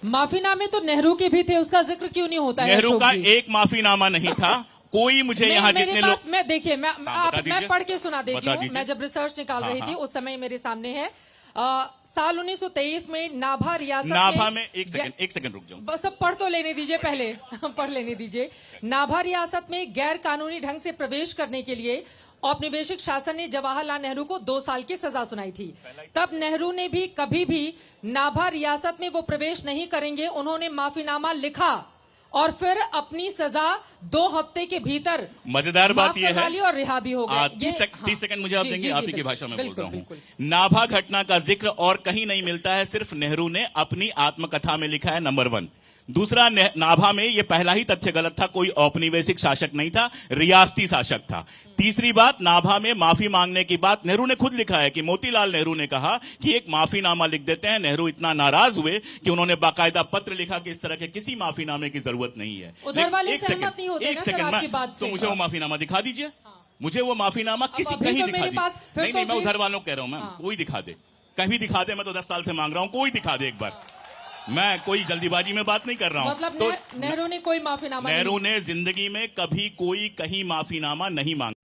माफीनामे तो नेहरू के भी थे, उसका जिक्र क्यों नहीं होता है? नेहरू का एक माफीनामा नहीं था। कोई मुझे यहाँ जितने लोग, मैं देखिए, मैं पढ़ के सुना देती हूँ। मैं जब रिसर्च निकाल रही थी उस समय मेरे सामने है, साल 1923 में नाभा रियासत में एक सेकंड रुक जाऊं, बस अब पढ़ तो लेने दीजिए पहले पढ़ लेने दीजिए। नाभा रियासत में गैर कानूनी ढंग से प्रवेश करने के लिए औपनिवेशिक शासन ने जवाहरलाल नेहरू को 2 साल की सजा सुनाई थी। तब नेहरू ने भी कभी भी नाभा रियासत में वो प्रवेश नहीं करेंगे, उन्होंने माफीनामा लिखा और फिर अपनी सजा 2 हफ्ते के भीतर मजेदार बात यह है और रिहा भी हो गए। 30 सेकंड मुझे आप देंगे, आप ही की भाषा में बोल रहा हूँ। नाभा घटना का जिक्र और कहीं नहीं मिलता है, सिर्फ नेहरू ने अपनी आत्मकथा में लिखा है, नंबर 1। दूसरा, नाभा में यह पहला ही तथ्य गलत था, कोई औपनिवेशिक शासक नहीं था, रियासती शासक था। तीसरी बात, नाभा में माफी मांगने की बात नेहरू ने खुद लिखा है कि मोतीलाल नेहरू ने कहा कि एक माफीनामा लिख देते हैं। नेहरू इतना नाराज हुए कि उन्होंने बाकायदा पत्र लिखा कि इस तरह के किसी माफीनामे की जरूरत नहीं है। एक सेकंड, तो मुझे वो माफीनामा दिखा दीजिए। मुझे वो माफीनामा किसी कहीं दिखा दीजिए। नहीं, मैं उधर वालों को कह रहा हूं, मैम कोई दिखा दे, कहीं दिखा दे। मैं तो 10 साल से मांग रहा हूं, कोई दिखा दे एक बार। मैं कोई जल्दीबाजी में बात नहीं कर रहा हूं। मतलब तो नेहरू ने कोई माफीनामा, नेहरू ने जिंदगी में कभी कोई कहीं माफीनामा नहीं मांगा।